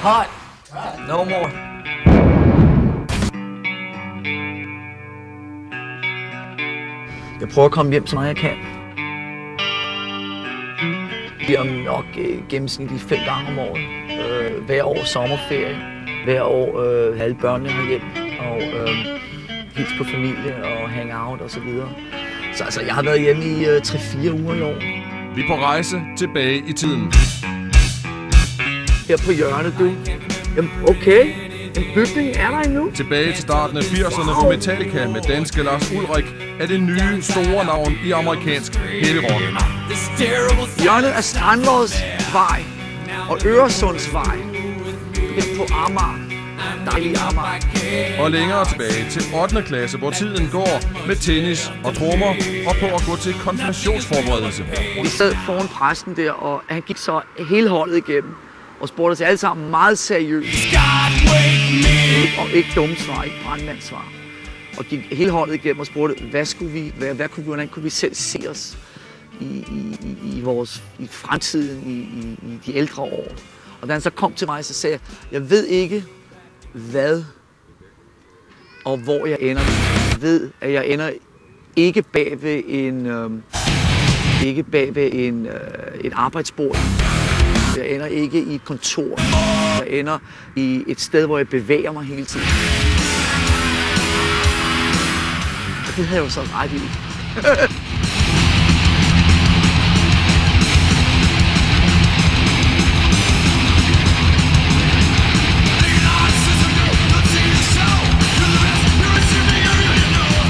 Cut! No more. Jeg prøver at komme hjem så meget jeg kan. Det bliver nok gennemsnitligt 5 gange om året. Hver år sommerferie. Hver år alle børnene hjem og hils på familie og hang out og så videre. Så altså, jeg har været hjemme i 3-4 uger i år. Vi er på rejse tilbage i tiden. Her på hjørnet, du. Jamen, okay. En bygning er der endnu. Tilbage til starten af 80'erne, hvor Metallica med danske Lars Ulrich er det nye store navn i amerikansk heavy rock. Hjørnet er Strandvadsvej og Øresundsvej. På Amager. Dejlig Amager. Og længere tilbage til 8. klasse, hvor tiden går med tennis og trommer og på at gå til konfirmationsforberedelse. Vi sad foran præsten der, og han gik så hele holdet igennem og spurgte os alle sammen meget seriøst. Og ikke dumme svar, ikke brandmandssvar. Og gik hele holdet igennem og spurgte, hvordan kunne vi selv se os i fremtiden, i de ældre år. Og da han så kom til mig, så sagde jeg ved ikke, hvad og hvor jeg ender. Jeg ved, at jeg ender ikke bag ved et arbejdsbord. Jeg ender ikke i et kontor. Jeg ender i et sted, hvor jeg bevæger mig hele tiden. Og det havde jeg jo så ret i.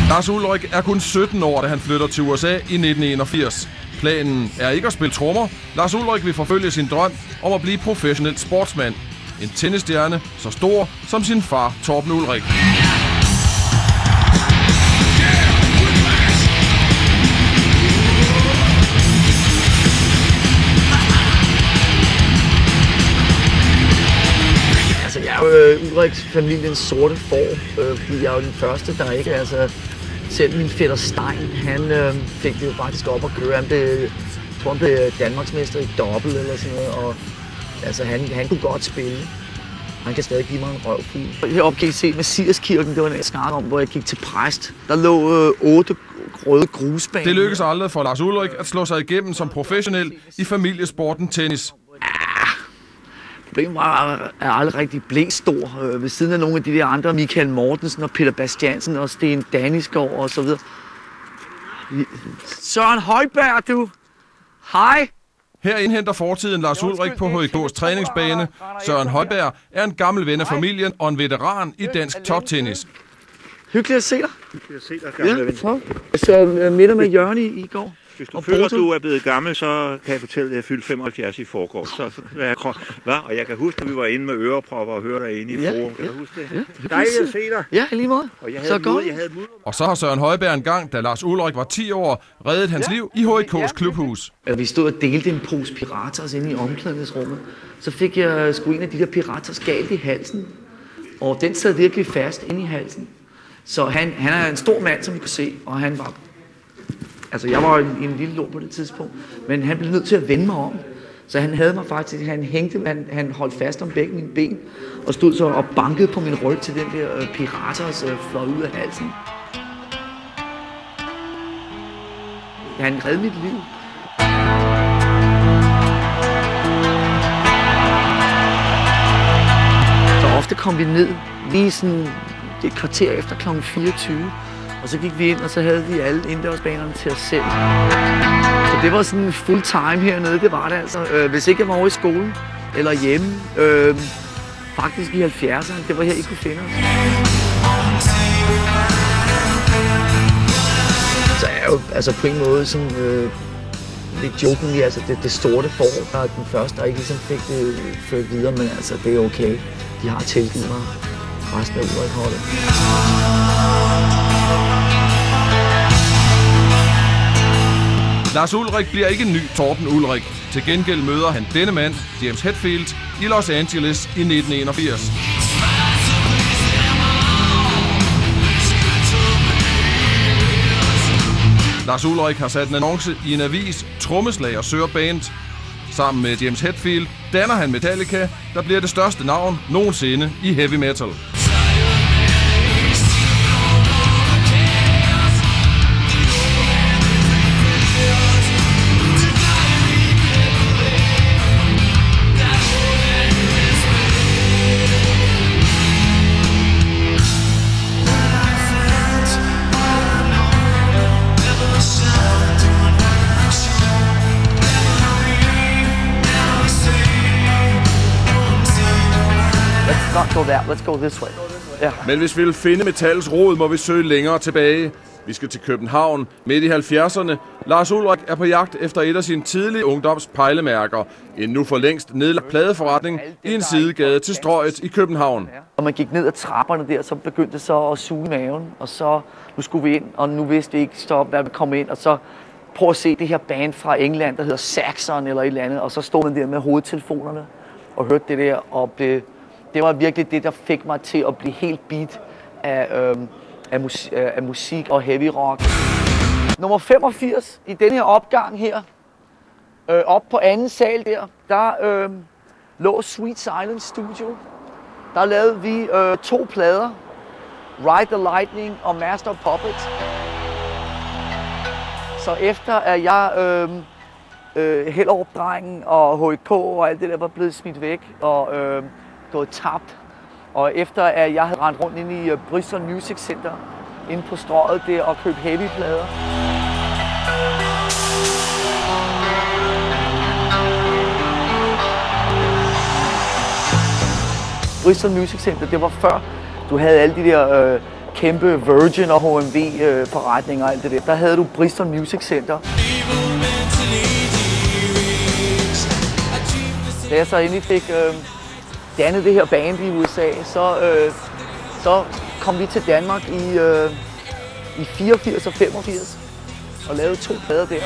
Lars Ulrich er kun 17 år, da han flytter til USA i 1981. Planen er ikke at spille trommer. Lars Ulrich vil forfølge sin drøm om at blive professionel sportsmand. En tennisstjerne så stor som sin far Torben Ulrich. Altså, jeg er jo Ulrichs familiens sorte får, fordi jeg er jo den første, der ikke selv min fætter Stein, han fik det jo faktisk op at køre. Han blev danmarksmester i dobbelt eller sådan noget, og altså, han kunne godt spille. Han kan stadig give mig en røvfuld. Heroppe kan I se Messiaskirken, det var en skart om, hvor jeg gik til præst. Der lå 8 røde grusbaner. Det lykkedes aldrig for Lars Ulrich at slå sig igennem som professionel i familiesporten tennis. Problemet var, at jeg aldrig rigtig blev stor ved siden af nogle af de der andre, Michael Mortensen og Peter Bastiansen og Sten Danisgaard og så videre. Søren Højberg, du! Hej! Her indhenter fortiden Lars Ulrich på HIK's træningsbane. Søren Højberg er en gammel ven af familien og en veteran i dansk toptennis. Hyggeligt at se dig. Hyggeligt at se dig, gamle ven. Jeg så middag med Jørgen i går. Hvis du føler, at du er blevet gammel, så kan jeg fortælle, at jeg fyldte 75 i forgårs. Og jeg kan huske, at vi var inde med ørepropper og hørte dig inde i forum. Kan du huske det? Dejligt at se dig. Ja, lige måde. Og jeg havde mod. Og så har Søren Højberg engang, da Lars Ulrich var 10 år, reddet hans liv i HIK's klubhus. Vi stod og delte en pose piratas inde i omklædningsrummet. Så fik jeg sgu en af de der piratas galt i halsen. Og den sad virkelig fast inde i halsen. Så han er en stor mand, som vi kunne se, og han var... Altså, jeg var en lille lort på det tidspunkt, men han blev nødt til at vende mig om. Så han havde mig faktisk, han holdt fast om begge mine ben, og stod så og bankede på min ryg til den der piratas fløj ud af halsen. Han reddede mit liv. Så ofte kom vi ned, lige sådan et kvarter efter kl. 24. Og så gik vi ind, og så havde vi alle indendørsbanerne til os selv. Så det var sådan full time hernede, det var det altså. Hvis ikke jeg var over i skolen eller hjemme, faktisk i 70'erne, det var her, I kunne finde os. Så er jeg jo altså på en måde sådan lidt joken i, altså det sorte får, der er den første, der ikke ligesom fik det ført videre, men altså det er okay. De har tilgivet mig resten af Ulrich-holdet. Lars Ulrich bliver ikke en ny Torben Ulrich. Til gengæld møder han denne mand, James Hetfield, i Los Angeles i 1981. Lars Ulrich har sat en annonce i en avis, trommeslager søger band. Sammen med James Hetfield danner han Metallica, der bliver det største navn nogensinde i heavy metal. Not go that. Let's go this way. Yeah. Men hvis vi vil finde metals rod, må vi søge længere tilbage. Vi skal til København midt i 70'erne. Lars Ulrik er på jagt efter et af sine tidlige ungdoms pejlemærker. En nu for længst nedlagt pladeforretning i en sidegade til Strøget i København. Og man gik ned ad trapperne der, så begyndte det så at suge maven. Og så nu skulle vi ind, og nu vidste vi ikke stop, hvad vi kom ind. Og så prøv at se det her band fra England, der hedder Saxon eller et eller andet. Og så stod man der med hovedtelefonerne og hørte det der og blev... Det var virkelig det, der fik mig til at blive helt beat af musik og heavy rock. Nummer 85 i den her opgang her, op på anden sal der lå Sweet Silence Studio. Der lavede vi 2 plader, Ride the Lightning og Master of Puppets. Så efter at jeg Hellerup-drengen og HK og alt det der var blevet smidt væk og gået tabt. Og efter at jeg havde rendt rundt ind i Bristol Music Center inde på Strøget der og købt heavy-plader. Bristol Music Center, det var før du havde alle de der kæmpe Virgin og HMV forretninger og alt det der. Der havde du Bristol Music Center. Da jeg så endelig fik dannet det her band i USA, så kom vi til Danmark i 84 og 85 og lavede 2 plader der.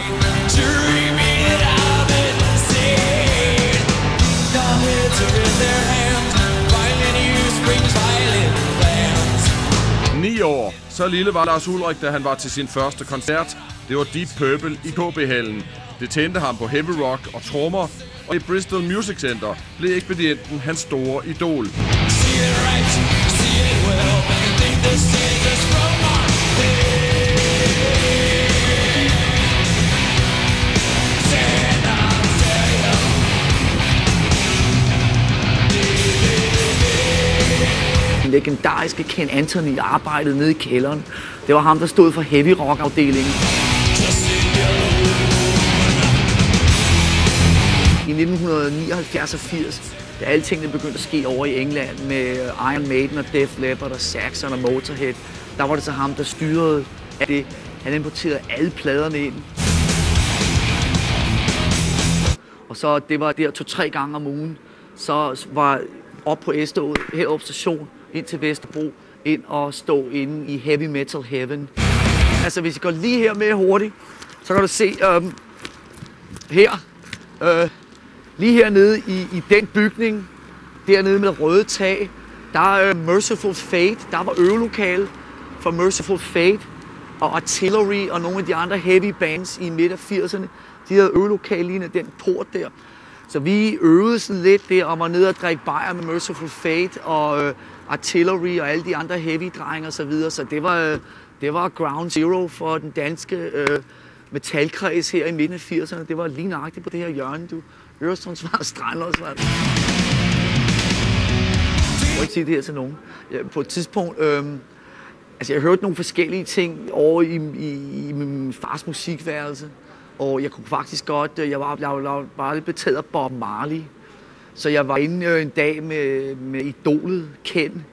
9 år. Så lille var Lars Ulrik, da han var til sin første koncert. Det var Deep Purple i KB-hallen. Det tændte ham på heavy rock og trommer, og i Bristol Music Center blev ekspedienten hans store idol. Den legendariske Ken Anthony arbejdede nede i kælderen. Det var ham, der stod for heavy rock afdelingen. I 1979 og 80, da alle tingene begyndte at ske over i England med Iron Maiden og Def Leppard og Saxon og Motorhead, der var det så ham, der styrede det. Han importerede alle pladerne ind. Og så det var der 2-3 gange om ugen, så var op på S-toget, heroppe station, ind til Vesterbro, ind og stå inde i Heavy Metal Heaven. Altså hvis I går lige her med hurtigt, så kan du se her, lige hernede i den bygning, dernede med røde tag, der er Merciful Fate, der var øvelokale for Merciful Fate og Artillery og nogle af de andre heavy bands i midt af 80'erne. De havde øvelokale lige ned den port der. Så vi øvede sådan lidt der og var nede og drikke bajer med Merciful Fate og Artillery og alle de andre heavy-drenge og så videre. Så det var ground zero for den danske metalkreds her i midten af 80'erne. Det var lige nøjagtigt på det her hjørne, du. Øresundsvej, Strandlåsvej. Jeg må ikke sige det her til nogen. På et tidspunkt, jeg hørte nogle forskellige ting over i min fars musikværelse. Og jeg kunne faktisk godt, jeg var bare lidt betaget af Bob Marley. Så jeg var inde en dag med idolet Ken,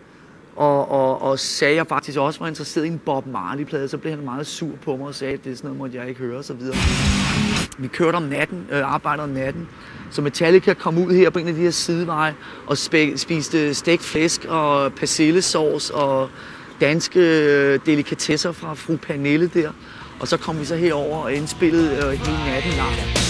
og sagde, at jeg faktisk også var interesseret i en Bob Marley-plade. Så blev han meget sur på mig og sagde, at det er sådan noget, måtte jeg ikke høre osv. Vi kørte om natten, arbejdede om natten. Så Metallica kom ud her på en af de her sideveje og spiste stegt flæsk og persillesauce og danske delikatesser fra fru Pernille der. Og så kom vi så herover og indspillede hele natten lang.